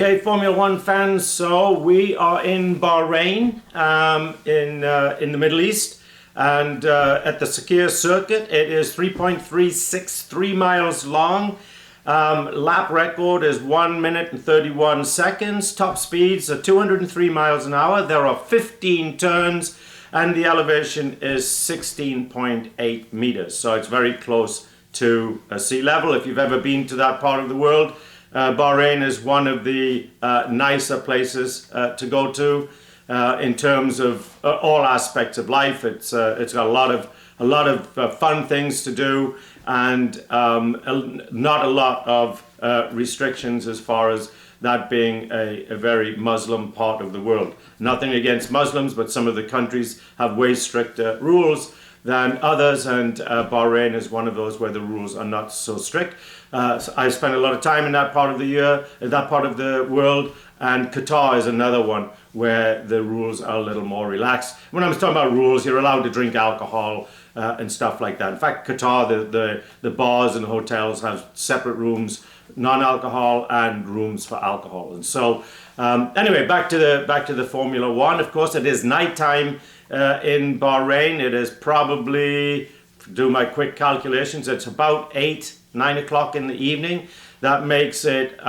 Okay, Formula One fans, so we are in Bahrain in the Middle East, and at the Sakir circuit. It is 3.363 miles long. Lap record is 1 minute and 31 seconds. Top speeds are 203 miles an hour. There are 15 turns and the elevation is 16.8 meters. So it's very close to sea level. If you've ever been to that part of the world, Bahrain is one of the nicer places to go to in terms of all aspects of life. It's got a lot of fun things to do, and not a lot of restrictions as far as that being a very Muslim part of the world. Nothing against Muslims, but some of the countries have way stricter rules than others, and Bahrain is one of those where the rules are not so strict. So I spent a lot of time in that part of the year, in that part of the world, and Qatar is another one where the rules are a little more relaxed. When I'm talking about rules, you're allowed to drink alcohol and stuff like that. In fact, Qatar, the bars and hotels have separate rooms, non-alcohol and rooms for alcohol. And so, anyway, back to the Formula One. Of course, it is nighttime in Bahrain. It is probably, do my quick calculations, it's about 9 o'clock in the evening. That makes it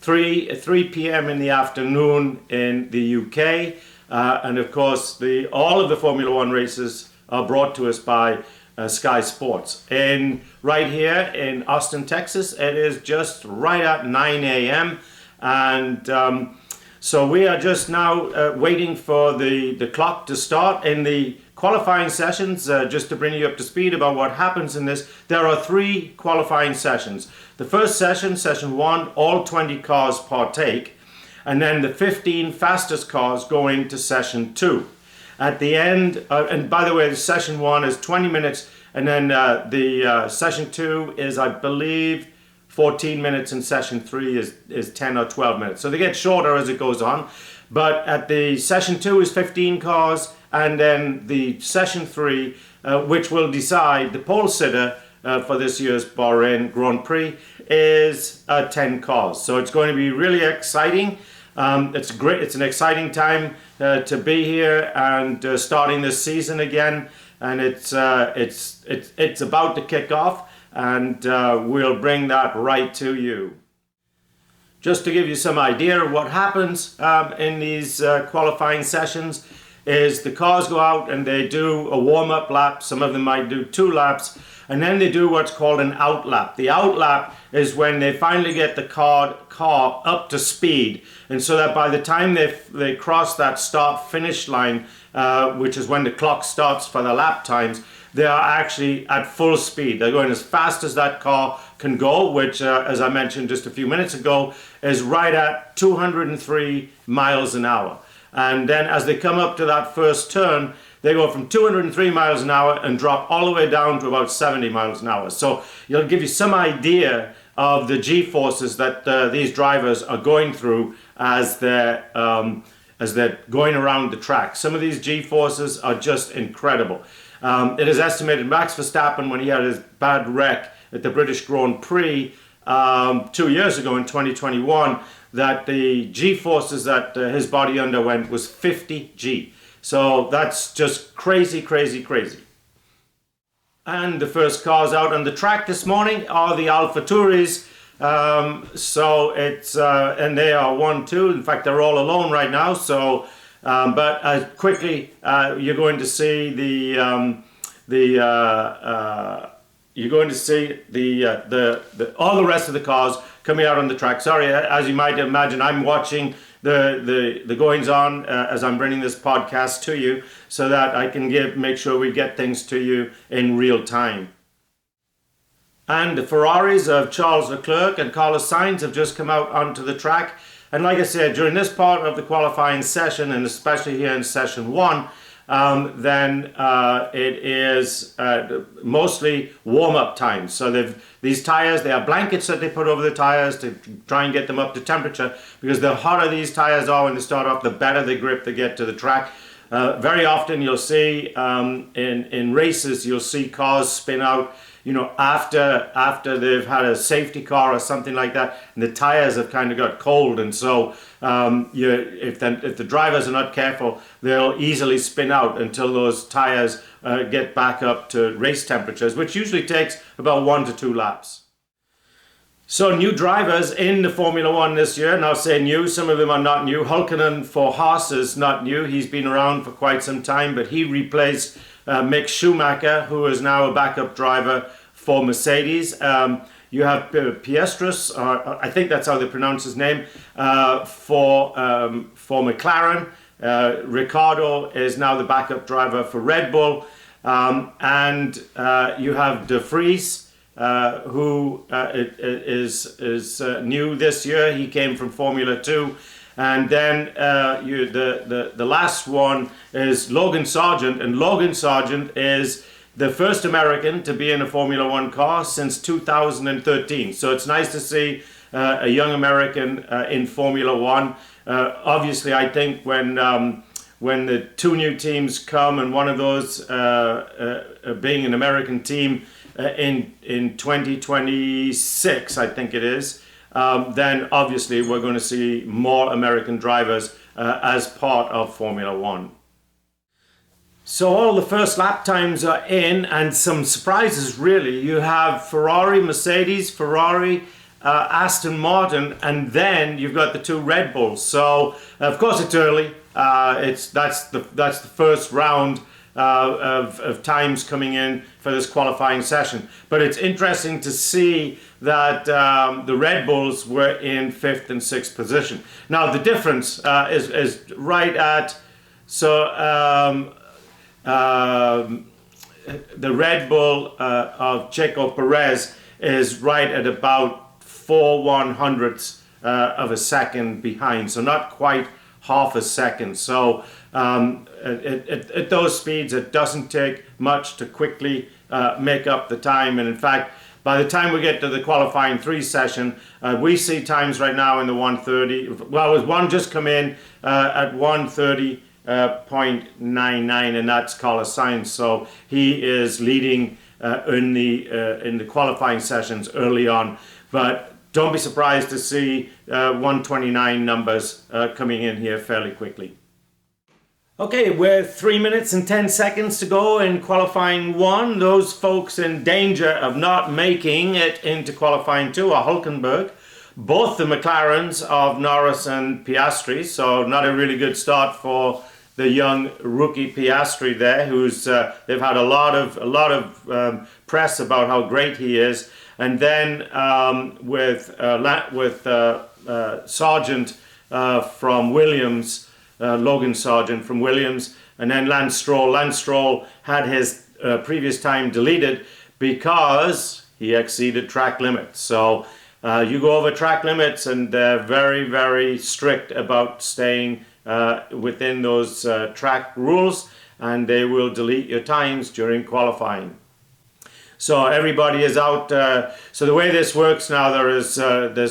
3 p.m. in the afternoon in the UK. And of course, all of the Formula One races are brought to us by Sky Sports. Right here in Austin, Texas, it is just right at 9 a.m. And so we are just now waiting for the clock to start. In the qualifying sessions, just to bring you up to speed about what happens in this, there are 3 qualifying sessions. The first session, session 1, all 20 cars partake, and then the 15 fastest cars go into session 2. At the end, and by the way, session 1 is 20 minutes, and then the session 2 is, I believe, 14 minutes, and session 3 is 10 or 12 minutes. So they get shorter as it goes on. But at the session 2 is 15 cars, and then the session 3, which will decide the pole sitter for this year's Bahrain Grand Prix, is 10 cars. So it's going to be really exciting. It's great. It's an exciting time to be here and starting this season again. And it's about to kick off, and we'll bring that right to you. Just to give you some idea of what happens in these qualifying sessions is the cars go out and they do a warm-up lap. Some of them might do 2 laps, and then they do what's called an out lap. The out lap is when they finally get the car up to speed, and so that by the time they cross that start-finish line, which is when the clock starts for the lap times, they are actually at full speed. They're going as fast as that car can go, which, as I mentioned just a few minutes ago, is right at 203 miles an hour. And then as they come up to that first turn, they go from 203 miles an hour and drop all the way down to about 70 miles an hour. So it'll give you some idea of the G-forces that these drivers are going through as they're going around the track. Some of these G-forces are just incredible. It is estimated Max Verstappen, when he had his bad wreck at the British Grand Prix 2 years ago in 2021, that the G-forces that his body underwent was 50 G. So that's just crazy, crazy, crazy. And the first cars out on the track this morning are the AlphaTauris. So it's and they are 1, 2. In fact, they're all alone right now. So, but quickly you're going to see you're going to see all the rest of the cars coming out on the track. Sorry, as you might imagine, I'm watching the goings on as I'm bringing this podcast to you, so that I can make sure we get things to you in real time. And the Ferraris of Charles Leclerc and Carlos Sainz have just come out onto the track. And like I said, during this part of the qualifying session, and especially here in session 1, then it is mostly warm-up time. So these tires, they have blankets that they put over the tires to try and get them up to temperature, because the hotter these tires are when they start off, the better the grip they get to the track. Very often you'll see in races, you'll see cars spin out, you know, after they've had a safety car or something like that, and the tires have kind of got cold, and so if the drivers are not careful, they'll easily spin out until those tires get back up to race temperatures, which usually takes about 1 to 2 laps. So new drivers in the Formula One this year. Now say new, some of them are not new. Hulkenberg for Haas is not new. He's been around for quite some time, but he replaced Mick Schumacher, who is now a backup driver for Mercedes. You have Piastris, I think that's how they pronounce his name, for McLaren. Ricciardo is now the backup driver for Red Bull. And you have De Vries, who is new this year. He came from Formula 2. And then the last one is Logan Sargent, and Logan Sargent is the first American to be in a Formula 1 car since 2013. So it's nice to see a young American in Formula 1. Obviously, I think when the two new teams come, and one of those being an American team in 2026, I think it is, then obviously we're going to see more American drivers as part of Formula 1. So all the first lap times are in, and some surprises really. You have Ferrari, Mercedes, Aston Martin, and then you've got the two Red Bulls. So of course it's early. That's the first round of times coming in for this qualifying session. But it's interesting to see that the Red Bulls were in 5th and 6th position. Now the difference is right at, the Red Bull of Checo Perez is right at about 4/100ths of a second behind, so not quite half a second. So at those speeds, it doesn't take much to quickly make up the time. And in fact, by the time we get to the qualifying 3 session, we see times right now in the 1:30. Well, there's one just come in at 1:30.99, and that's Carlos Sainz. So he is leading in the qualifying sessions early on. But don't be surprised to see 1:29 numbers coming in here fairly quickly. Okay, we're 3 minutes and 10 seconds to go in qualifying 1. Those folks in danger of not making it into qualifying 2 are Hulkenberg, both the McLarens of Norris and Piastri. So not a really good start for the young rookie Piastri there, who's they've had a lot of press about how great he is. And then with Sargent from Williams. Logan Sargent from Williams, and then Lance Stroll. Lance Stroll had his previous time deleted because he exceeded track limits. So you go over track limits, and they're very, very strict about staying within those track rules, and they will delete your times during qualifying. So everybody is out. So the way this works now, there's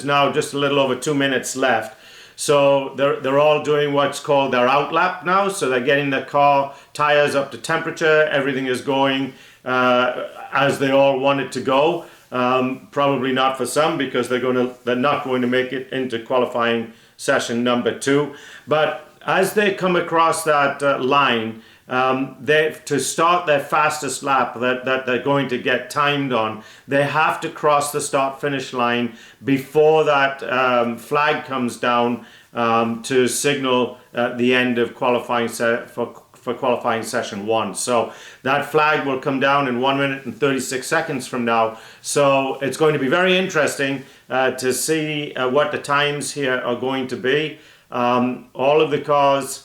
now just a little over 2 minutes left. So they're all doing what's called their outlap now. So they're getting the car tires up to temperature. Everything is going as they all want it to go. Probably not for some, because they're not going to make it into qualifying session number 2. But as they come across that line, to start their fastest lap that they're going to get timed on, they have to cross the start-finish line before that flag comes down to signal the end of qualifying for qualifying session 1. So that flag will come down in 1 minute and 36 seconds from now. So it's going to be very interesting to see what the times here are going to be. All of the cars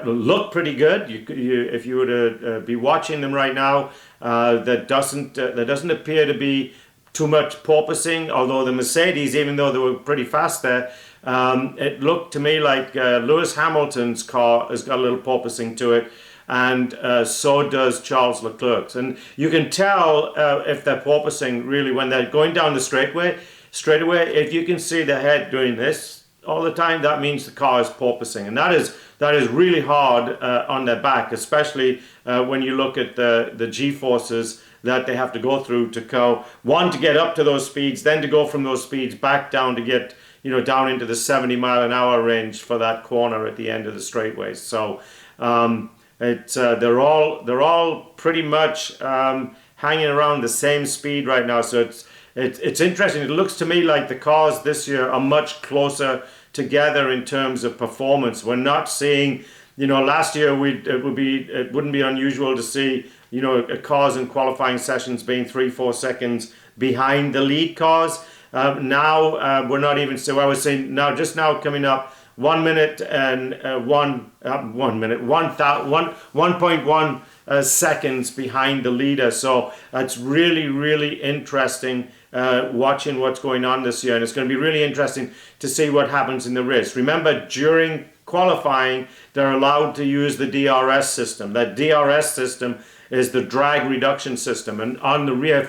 look pretty good. If you were to be watching them right now, there doesn't appear to be too much porpoising. Although the Mercedes, even though they were pretty fast there, it looked to me like Lewis Hamilton's car has got a little porpoising to it, and so does Charles Leclerc's. And you can tell if they're porpoising really when they're going down the straightaway. If you can see the head doing this, all the time, that means the car is porpoising, and that is really hard on their back, especially when you look at the G-forces that they have to go through to go, one, to get up to those speeds, then to go from those speeds back down to get, you know, down into the 70-mile-an-hour range for that corner at the end of the straightways. So they're all pretty much hanging around the same speed right now. So it's interesting. It looks to me like the cars this year are much closer together in terms of performance. We're not seeing, you know, last year it wouldn't be unusual to see, you know, cars in qualifying sessions being 3-4 seconds behind the lead cars. Now we're not even, so I was saying now, just now coming up 1 minute and 1.1 seconds behind the leader. So it's really interesting watching what's going on this year, and it's going to be really interesting to see what happens in the race. Remember, during qualifying, they're allowed to use the DRS system. That DRS system is the drag reduction system, and on the rear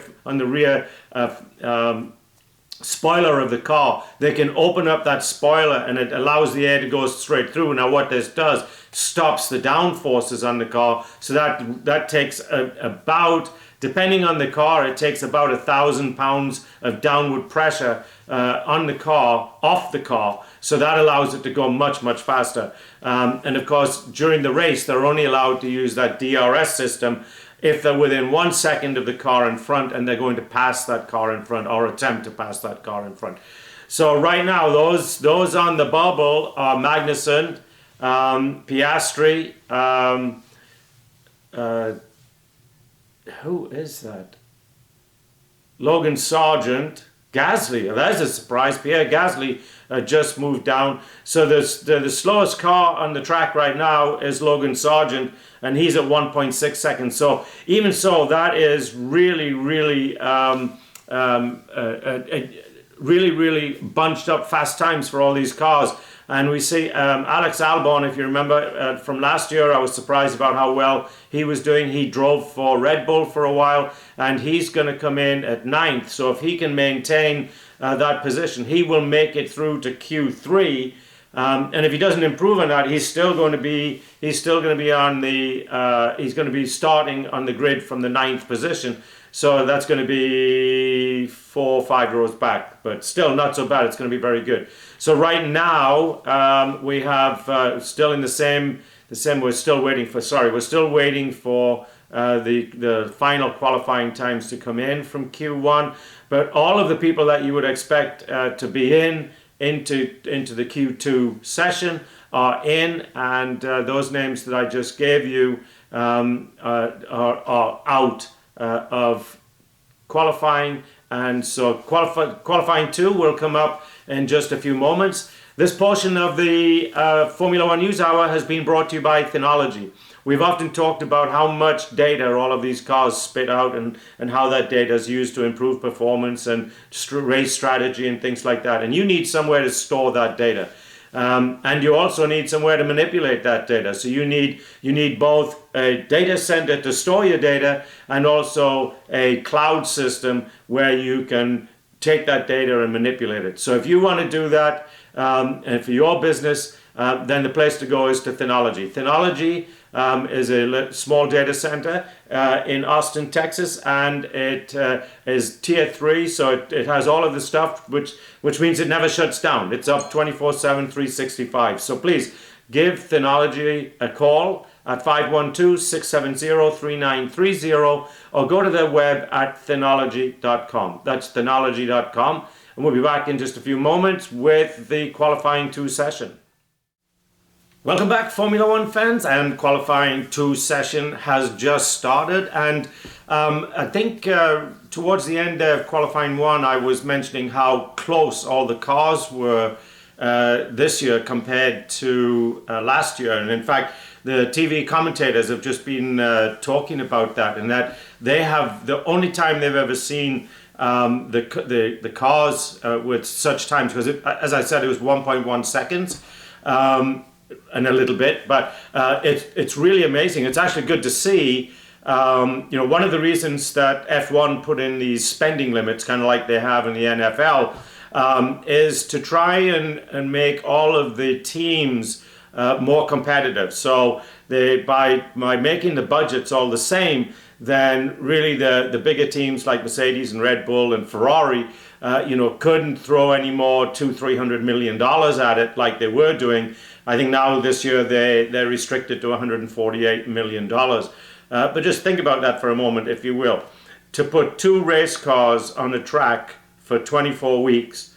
spoiler of the car, they can open up that spoiler and it allows the air to go straight through. Now what this does, stops the down forces on the car, so that takes about, depending on the car, it takes about 1,000 pounds of downward pressure on the car, off the car, so that allows it to go much faster. And of course, during the race, they're only allowed to use that DRS system if they're within 1 second of the car in front and they're going to pass that car in front, or attempt to pass that car in front. So right now, those on the bubble are Magnussen, Piastri, who is that? Logan Sargent, Gasly. That's a surprise. Pierre Gasly just moved down. So the slowest car on the track right now is Logan Sargent, and he's at 1.6 seconds. So even so, that is really bunched up fast times for all these cars. And we see Alex Albon, if you remember from last year, I was surprised about how well he was doing. He drove for Red Bull for a while, and he's going to come in at 9th. So if he can maintain that position, he will make it through to Q3. And if he doesn't improve on that, he's still going to be on the he's going to be starting on the grid from the 9th position. So that's going to be 4 or 5 rows back, but still not so bad. It's going to be very good. So right now we have still in the same. We're still waiting for the final qualifying times to come in from Q1. But all of the people that you would expect to be into the Q2 session are in, and those names that I just gave you are out of qualifying. And so qualifying 2 will come up in just a few moments. This portion of the Formula One News Hour has been brought to you by Thenology. We've often talked about how much data all of these cars spit out, and how that data is used to improve performance and race strategy and things like that. And you need somewhere to store that data. And you also need somewhere to manipulate that data. So you need both a data center to store your data and also a cloud system where you can take that data and manipulate it. So if you want to do that, and for your business, then the place to go is to Thenology. Thenology is a small data center in Austin, Texas, and it is tier 3, so it has all of the stuff, which means it never shuts down. It's up 24/7, 365. So please give Thenology a call at 512-670-3930, or go to their web at thenology.com. That's thenology.com. And we'll be back in just a few moments with the qualifying 2 session. Welcome back, Formula One fans, and qualifying 2 session has just started. And I think towards the end of qualifying 1, I was mentioning how close all the cars were this year compared to last year. And in fact, the TV commentators have just been talking about that, and that they have the only time they've ever seen the cars with such times, because as I said, it was 1.1 seconds and a little bit, but it's really amazing. It's actually good to see. One of the reasons that F1 put in these spending limits, kind of like they have in the NFL, is to try and make all of the teams more competitive. So by making the budgets all the same, then really the bigger teams like Mercedes and Red Bull and Ferrari, couldn't throw any more $200-300 million at it like they were doing. I think now this year they're restricted to $148 million. But just think about that for a moment, if you will. To put 2 race cars on a track for 24 weeks,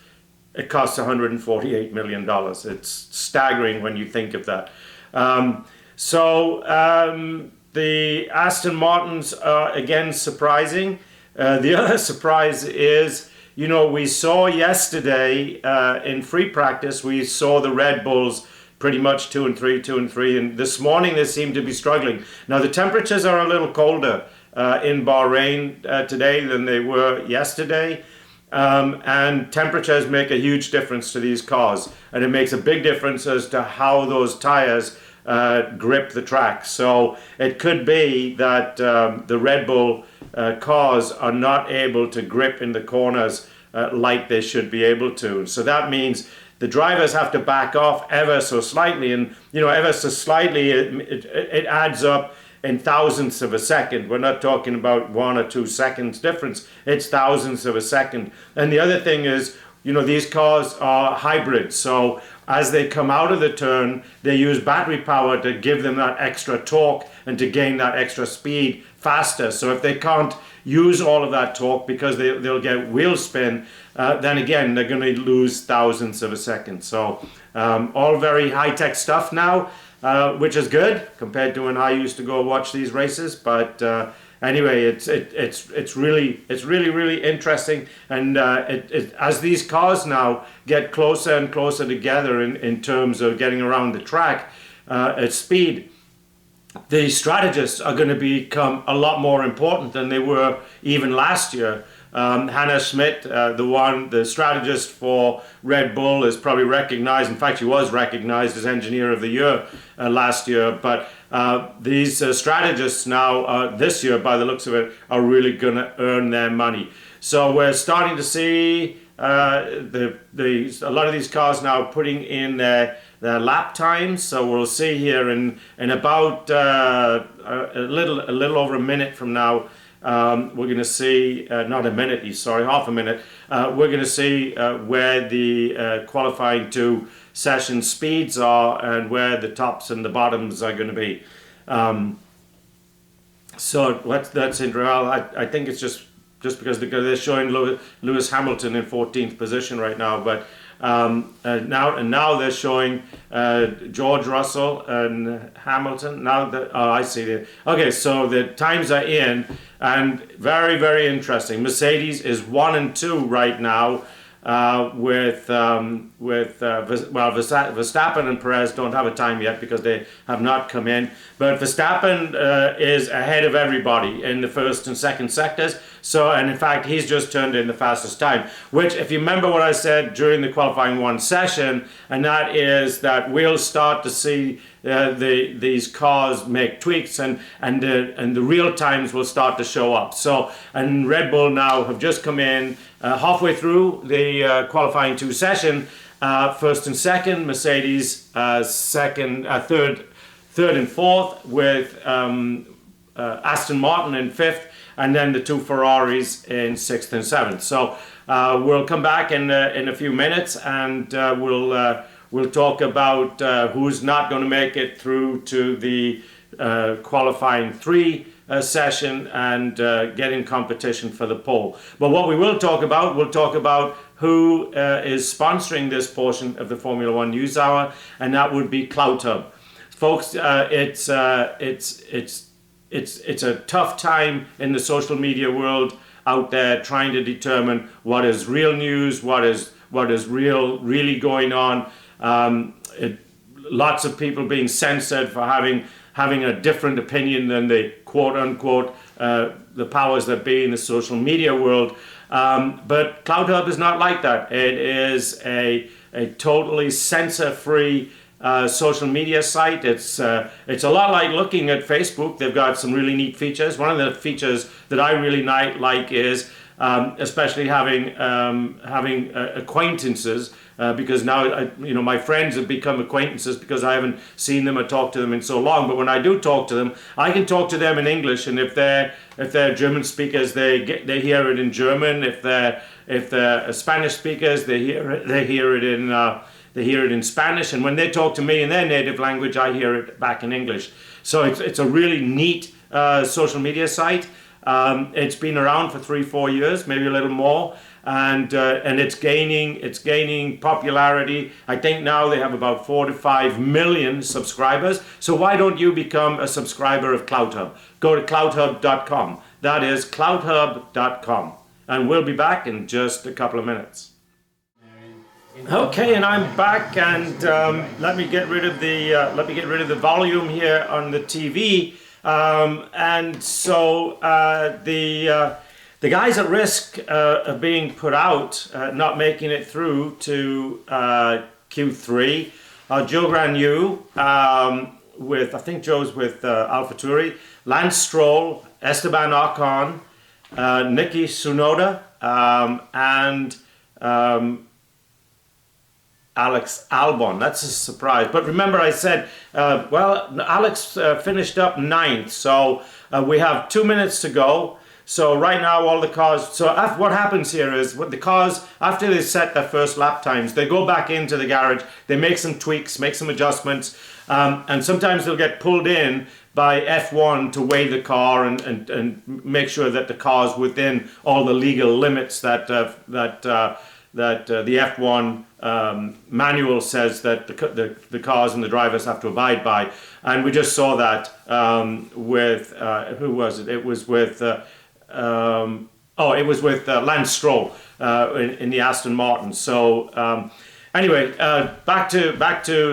it costs $148 million. It's staggering when you think of that. The Aston Martins are again surprising. The other surprise is, we saw yesterday in free practice, we saw the Red Bulls pretty much 2 and 3, 2 and 3, and this morning they seem to be struggling. Now the temperatures are a little colder in Bahrain today than they were yesterday. And temperatures make a huge difference to these cars, and it makes a big difference as to how those tires grip the track. So it could be that the Red Bull cars are not able to grip in the corners like they should be able to. So that means the drivers have to back off ever so slightly, and ever so slightly it adds up in thousandths of a second. We're not talking about 1 or 2 seconds difference. It's thousandths of a second. And the other thing is, these cars are hybrids. So as they come out of the turn, they use battery power to give them that extra torque and to gain that extra speed faster. So if they can't use all of that torque because they'll get wheel spin, then again, they're going to lose thousandths of a second. So all very high-tech stuff now. Which is good compared to when I used to go watch these races. But anyway, it's really interesting. And as these cars now get closer and closer together in terms of getting around the track at speed, the strategists are going to become a lot more important than they were even last year. Hannah Schmidt, the strategist for Red Bull, is probably recognized. In fact, she was recognized as Engineer of the Year last year. But these strategists now, this year, by the looks of it, are really going to earn their money. So we're starting to see a lot of these cars now putting in their lap times. So we'll see here in about a little over a minute from now. We're going to see, not a minute, sorry, half a minute. We're going to see where the qualifying 2 session speeds are and where the tops and the bottoms are going to be. So that's interesting. I think it's just because they're showing Lewis Hamilton in 14th position right now, but now they're showing George Russell and Hamilton. I see. Okay, so the times are in, and very, very interesting. Mercedes is 1 and 2 right now, Verstappen and Perez don't have a time yet because they have not come in. But Verstappen is ahead of everybody in the first and second sectors. And in fact, he's just turned in the fastest time, which, if you remember what I said during the qualifying 1 session, and that is that we'll start to see these cars make tweaks and the real times will start to show up. And Red Bull now have just come in halfway through the qualifying 2 session, first and second, Mercedes third and fourth, with Aston Martin in fifth, and then the 2 Ferraris in 6th and 7th. So we'll come back in a few minutes, and we'll talk about who's not going to make it through to the qualifying 3 session and get in competition for the pole. But what we'll talk about who is sponsoring this portion of the Formula One News Hour, and that would be CloudHub. Folks, it's a tough time in the social media world out there, trying to determine what is real news, what is really going on. Lots of people being censored for having a different opinion than the quote unquote the powers that be in the social media world. But CloudHub is not like that. It is a totally censor-free social media site. It's a lot like looking at Facebook. They've got some really neat features. One of the features that I really like is especially having acquaintances. Because now, my friends have become acquaintances because I haven't seen them or talked to them in so long. But when I do talk to them, I can talk to them in English, and if they're German speakers, they hear it in German. If they're Spanish speakers, they hear it in Spanish. And when they talk to me in their native language, I hear it back in English. So it's a really neat social media site. It's been around for 3-4 years, maybe a little more. And it's gaining popularity. I think now they have about 4 to 5 million subscribers. So why don't you become a subscriber of CloutHub? Go to clouthub.com. That is clouthub.com. And we'll be back in just a couple of minutes. Okay, and I'm back, and let me get rid of the volume here on the TV. And so the guys at risk of being put out, not making it through to Q3, Joe Granu, I think Joe's with AlphaTauri, Lance Stroll, Esteban Ocon, Nicky Tsunoda, and Alex Albon. That's a surprise. But remember I said, Alex finished up 9th, so we have 2 minutes to go. So right now all the cars, what happens here is the cars, after they set their first lap times, they go back into the garage, they make some tweaks, make some adjustments, and sometimes they'll get pulled in by F1 to weigh the car and make sure that the car's within all the legal limits that the F1 manual says that the cars and the drivers have to abide by. And we just saw that with, who was it? It was with Lance Stroll in the Aston Martin. So anyway, back to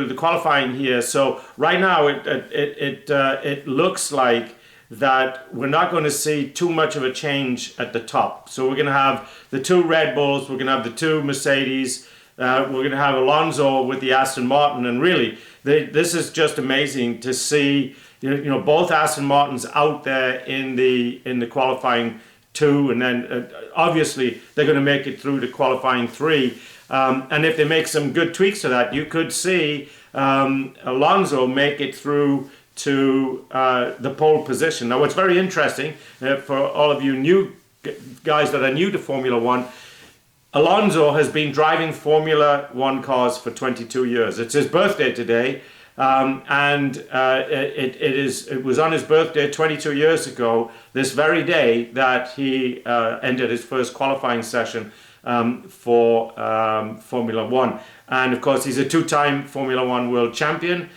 the qualifying here. So right now it looks like that we're not going to see too much of a change at the top. So we're going to have the 2 Red Bulls, we're going to have the 2 Mercedes, we're going to have Alonso with the Aston Martin, and really this is just amazing to see both Aston Martins out there in the qualifying 2, and then obviously they're going to make it through to qualifying 3, and if they make some good tweaks to that, you could see Alonso make it through to the pole position. Now what's very interesting for all of you new guys that are new to Formula 1, Alonso has been driving Formula 1 cars for 22 years. It's his birthday today, and it was on his birthday 22 years ago, this very day, that he entered his first qualifying session for Formula 1. And of course, he's a 2-time Formula 1 world champion.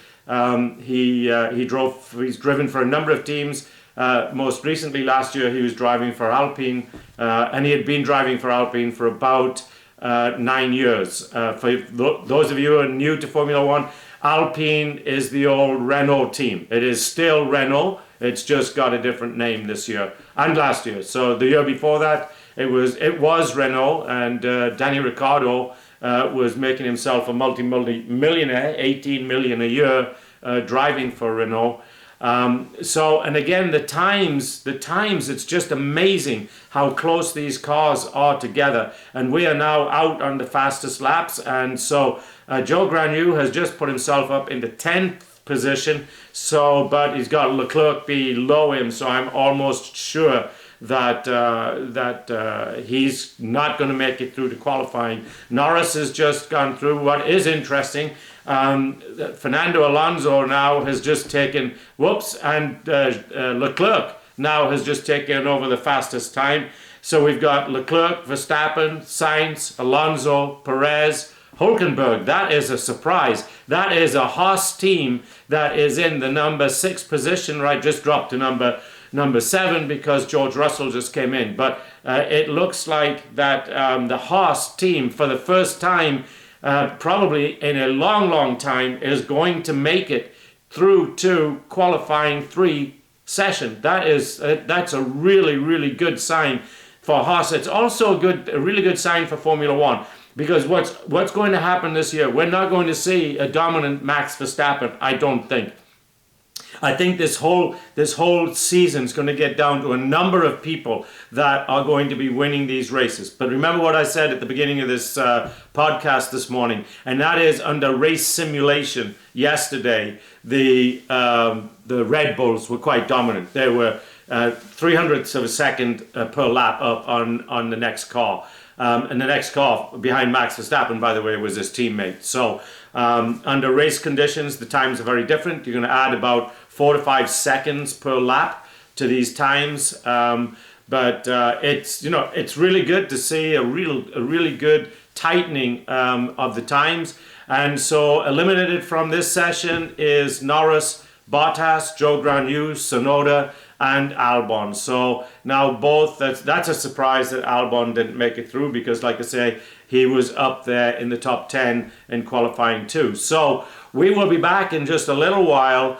He's driven for a number of teams. Most recently last year he was driving for Alpine, and he had been driving for Alpine for about 9 years. For those of you who are new to Formula 1, Alpine is the old Renault team. It is still Renault, it's just got a different name this year and last year. So the year before that it was Renault, and Danny Ricciardo was making himself a multi-millionaire, 18 million a year, driving for Renault. And again, the times, it's just amazing how close these cars are together. And we are now out on the fastest laps. And so Joe Granu has just put himself up into 10th position. But he's got Leclerc below him. So I'm almost sure that he's not going to make it through to qualifying. Norris has just gone through. What is interesting, Fernando Alonso now has just taken, and Leclerc now has just taken over the fastest time. So we've got Leclerc, Verstappen, Sainz, Alonso, Perez, Hülkenberg. That is a surprise. That is a Haas team that is in the number 6 position, right? Just dropped to number 7 because George Russell just came in. But it looks like that the Haas team, for the first time, probably in a long time, is going to make it through to qualifying 3 session. That's a really good sign for Haas. It's also a really good sign for Formula 1, because what's going to happen this year, we're not going to see a dominant Max Verstappen, I don't think. I think this whole season is going to get down to a number of people that are going to be winning these races. But remember what I said at the beginning of this podcast this morning, and that is under race simulation yesterday, the Red Bulls were quite dominant. They were 300ths of a second per lap up on the next car. And the next car behind Max Verstappen, by the way, was his teammate. So under race conditions, the times are very different. You're going to add about 4 to 5 seconds per lap to these times. But it's really good to see a really good tightening of the times. And so eliminated from this session is Norris, Bottas, Joe Granu, Tsunoda, and Albon. So now both, that's a surprise that Albon didn't make it through, because like I say, he was up there in the top 10 in qualifying too. So we will be back in just a little while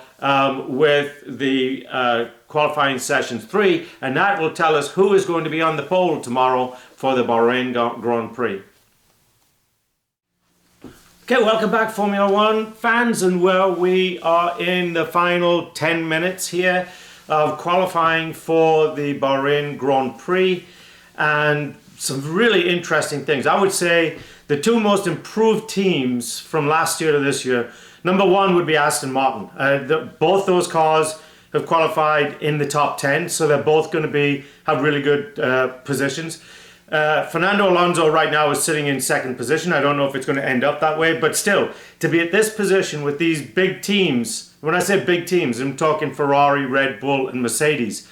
with the qualifying session 3, and that will tell us who is going to be on the pole tomorrow for the Bahrain Grand Prix. Okay, welcome back, Formula One fans, and well, we are in the final 10 minutes here of qualifying for the Bahrain Grand Prix, and some really interesting things. I would say the two most improved teams from last year to this year, number one would be Aston Martin. Both those cars have qualified in the top 10, so they're both going to have really good positions. Fernando Alonso right now is sitting in second position. I don't know if it's going to end up that way, but still, to be at this position with these big teams, when I say big teams, I'm talking Ferrari, Red Bull, and Mercedes.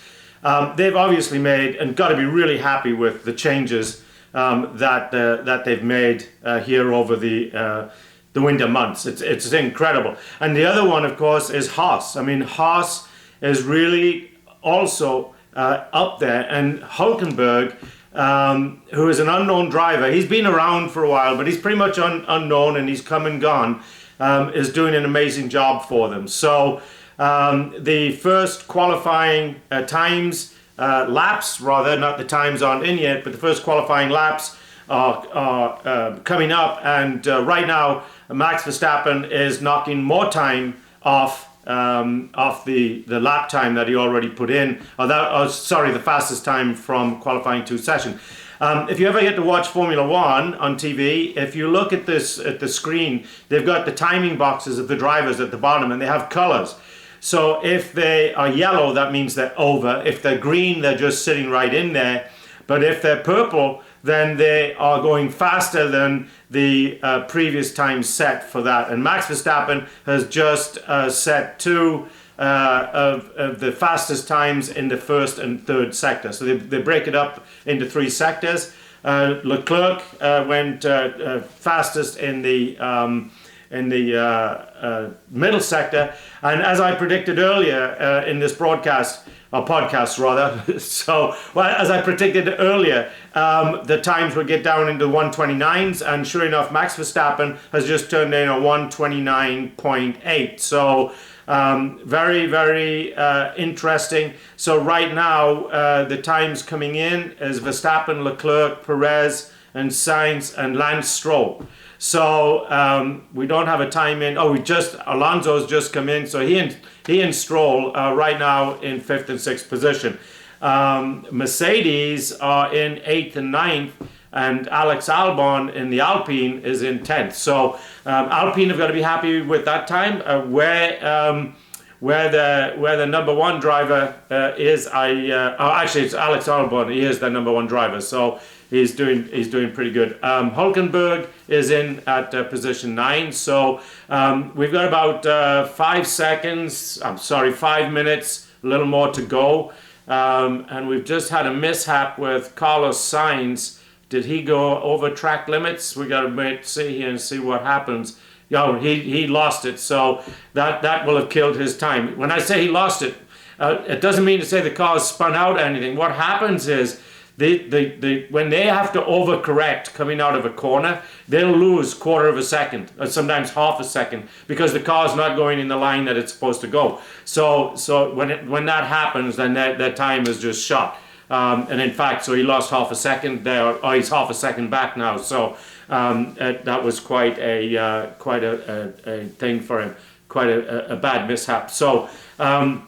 They've obviously made, and got to be really happy with the changes that they've made here over the winter months. It's incredible. And the other one, of course, is Haas. I mean, Haas is really also up there, and Hülkenberg, who is an unknown driver. He's been around for a while, but he's pretty much unknown, and he's come and gone, is doing an amazing job for them. So the first qualifying laps, rather, not the times aren't in yet, but the first qualifying laps are coming up, and right now Max Verstappen is knocking more time off the lap time that he already put in, the fastest time from qualifying 2 session. If you ever get to watch Formula One on TV, if you look at the screen, they've got the timing boxes of the drivers at the bottom, and they have colors. So if they are yellow, that means they're over. If they're green, they're just sitting right in there. But if they're purple, then they are going faster than the previous time set for that. And Max Verstappen has just set 2 of the fastest times in the first and third sector. So they break it up into 3 sectors. Leclerc went fastest in the middle sector, and as I predicted earlier in this broadcast, or podcast rather, as I predicted earlier, the times would get down into 129s, and sure enough, Max Verstappen has just turned in a 129.8. So very, very interesting. So right now, the times coming in is Verstappen, Leclerc, Perez, and Sainz, and Lance Stroll. So we don't have a time in. Alonso's just come in. So he and Stroll are right now in 5th and 6th position. Mercedes are in 8th and 9th, and Alex Albon in the Alpine is in 10th. So Alpine have got to be happy with that time. Where the number one driver is, actually it's Alex Albon. He is the number one driver. So he's doing pretty good. Hülkenberg is in at position 9. So we've got about 5 minutes, a little more to go. And we've just had a mishap with Carlos Sainz. Did he go over track limits? We got to see here and see what happens. He lost it, so that will have killed his time. When I say he lost it, it doesn't mean to say the car's spun out or anything. What happens is when they have to overcorrect coming out of a corner, they'll lose 1/4 of a second, or sometimes 1/2 a second, because the car's not going in the line that it's supposed to go. So when that happens, then their time is just shot. And in fact, so he lost 1/2 a second there, or he's 1/2 a second back now. So that was quite a thing for him. a bad mishap. So while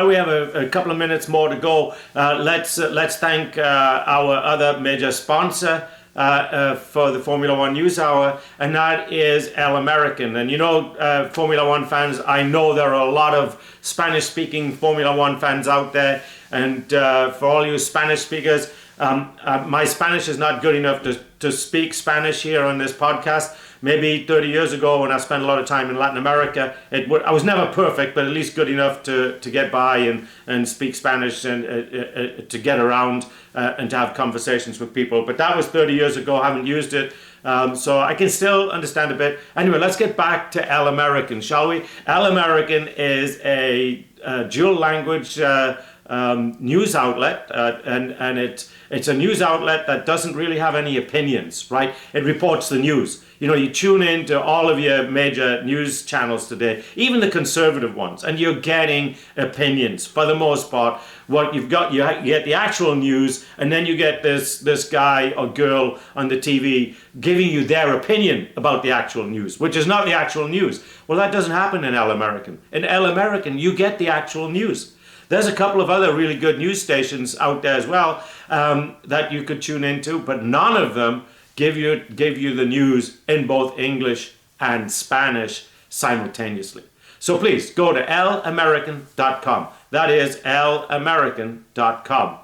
we have a couple of minutes more to go, let's thank our other major sponsor for the Formula One News Hour, and that is El American. And you know, Formula One fans, I know there are a lot of Spanish-speaking Formula One fans out there, and for all you Spanish speakers, my Spanish is not good enough to speak Spanish here on this podcast. Maybe 30 years ago, when I spent a lot of time in Latin America, I was never perfect, but at least good enough to get by and speak Spanish and to get around and to have conversations with people. But that was 30 years ago. I haven't used it. So I can still understand a bit. Anyway, let's get back to El American, shall we? El American is a dual language news outlet, and it's a news outlet that doesn't really have any opinions, right? It reports the news. You know, you tune in to all of your major news channels today, even the conservative ones, and you're getting opinions for the most part. What you've got, you get the actual news, and then you get this guy or girl on the TV giving you their opinion about the actual news, which is not the actual news. Well, that doesn't happen in El American. In El American, you get the actual news. There's a couple of other really good news stations out there as well that you could tune into, but none of them give you the news in both English and Spanish simultaneously. So please go to elamerican.com. That is elamerican.com.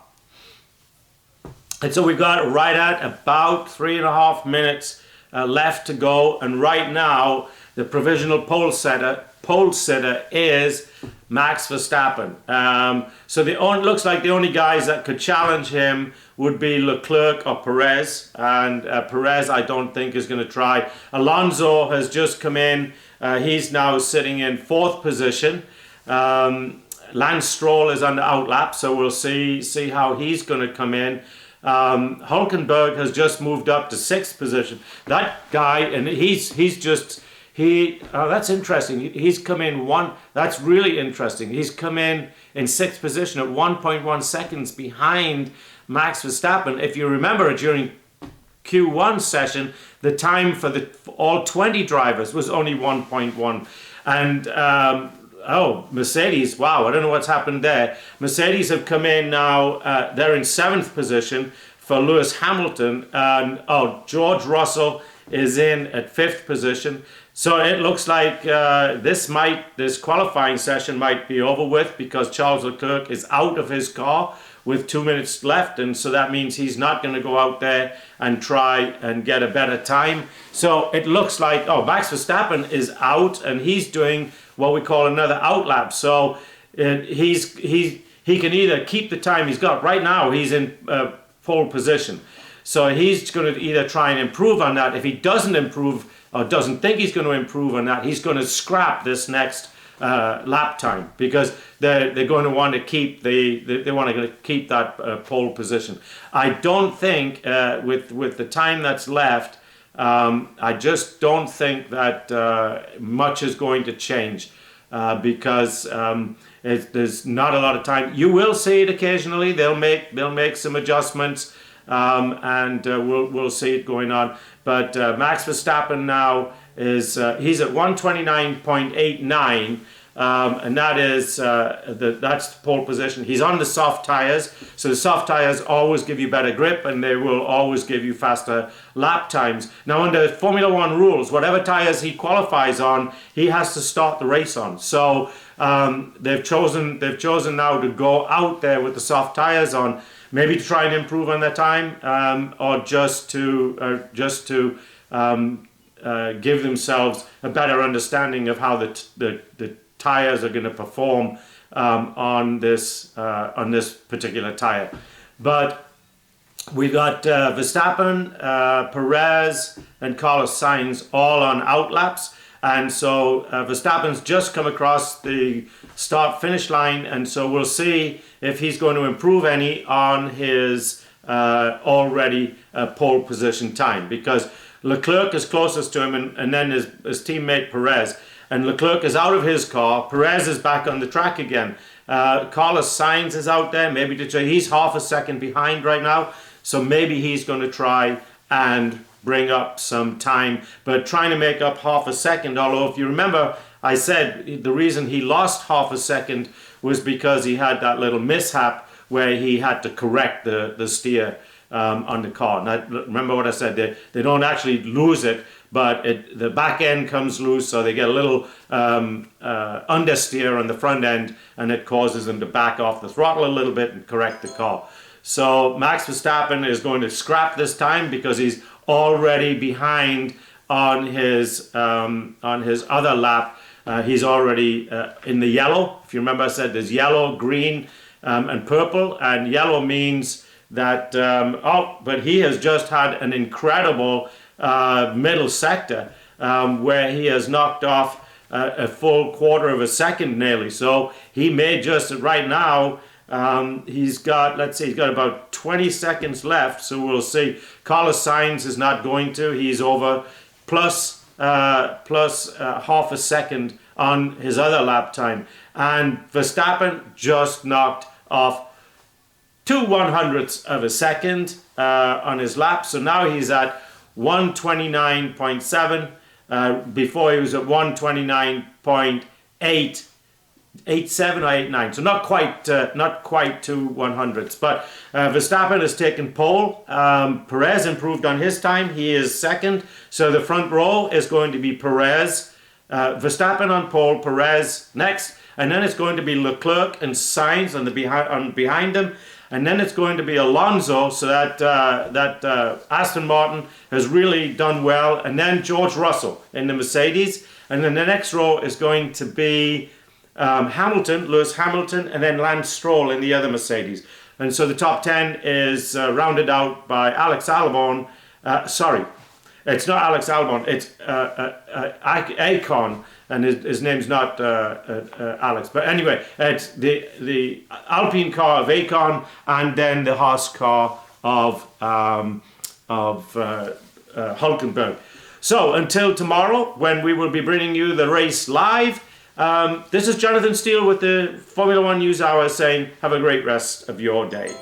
And so we've got right at about 3.5 minutes left to go, and right now the provisional pole sitter is Max Verstappen. So looks like the only guys that could challenge him would be Leclerc or Perez, and Perez I don't think is going to try. Alonso has just come in. He's now sitting in 4th position. Lance Stroll is on the outlap, so we'll see how he's going to come in. Hulkenberg has just moved up to 6th position. That guy, and that's interesting. He's come in that's really interesting. He's come in 6th position at 1.1 seconds behind Max Verstappen. If you remember, during Q1 session, the time for all 20 drivers was only 1.1. And Mercedes, wow, I don't know what's happened there. Mercedes have come in now, they're in 7th position for Lewis Hamilton, and George Russell is in at 5th position. So it looks like this qualifying session might be over with, because Charles Leclerc is out of his car with 2 minutes left, and so that means he's not going to go out there and try and get a better time. So it looks like Max Verstappen is out, and he's doing what we call another outlap. So he can either keep the time he's got right now. He's in pole position, so he's going to either try and improve on that. If he doesn't improve, or doesn't think he's going to improve on that, he's going to scrap this next lap time, because they're going to want to keep that pole position. I don't think with the time that's left, I just don't think that much is going to change, because there's not a lot of time. You will see it occasionally. They'll make some adjustments, and we'll see it going on. But Max Verstappen now is he's at 129.89, and that's the pole position. He's on the soft tires, so the soft tires always give you better grip, and they will always give you faster lap times. Now, under Formula One rules, whatever tires he qualifies on, he has to start the race on. So they've chosen now to go out there with the soft tires on, maybe to try and improve on their time, or just to give themselves a better understanding of how the tires are going to perform on this particular tire. But we got Verstappen, Perez, and Carlos Sainz all on outlaps. And so Verstappen's just come across the start-finish line, and so we'll see if he's going to improve any on his already pole position time, because Leclerc is closest to him, and then his teammate Perez. And Leclerc is out of his car. Perez is back on the track again. Carlos Sainz is out there. Maybe he's half a second behind right now, so maybe he's going to try and bring up some time, but trying to make up half a second. Although if you remember, I said the reason he lost half a second was because he had that little mishap where he had to correct the steer on the car. And remember what I said, they don't actually lose it, but the back end comes loose, so they get a little understeer on the front end, and it causes them to back off the throttle a little bit and correct the car. So Max Verstappen is going to scrap this time because he's already behind on his other lap. He's already in the yellow. If you remember, I said there's yellow, green, and purple, and yellow means that but he has just had an incredible middle sector where he has knocked off a full quarter of a second nearly. So he may just right now he's got, let's see, he's got about 20 seconds left, so we'll see. Carlos Sainz is not going to. He's over plus half a second on his other lap time, and Verstappen just knocked off 2/100ths of a second on his lap, so now he's at 129.7. Before he was at 129.87 or 89, so not quite 2/100ths. But Verstappen has taken pole. Perez improved on his time. He is second. So the front row is going to be Perez, Verstappen on pole, Perez next, and then it's going to be Leclerc and Sainz on behind him. And then it's going to be Alonso, so that Aston Martin has really done well. And then George Russell in the Mercedes. And then the next row is going to be Lewis Hamilton, and then Lance Stroll in the other Mercedes. And so the top 10 is rounded out by Alex Albon. Sorry, it's not Alex Albon, it's Akon. And his name's not Alex, but anyway, it's the Alpine car of Akon, and then the Haas car of Hulkenberg. So until tomorrow, when we will be bringing you the race live, this is Jonathan Steele with the Formula One News Hour saying, have a great rest of your day.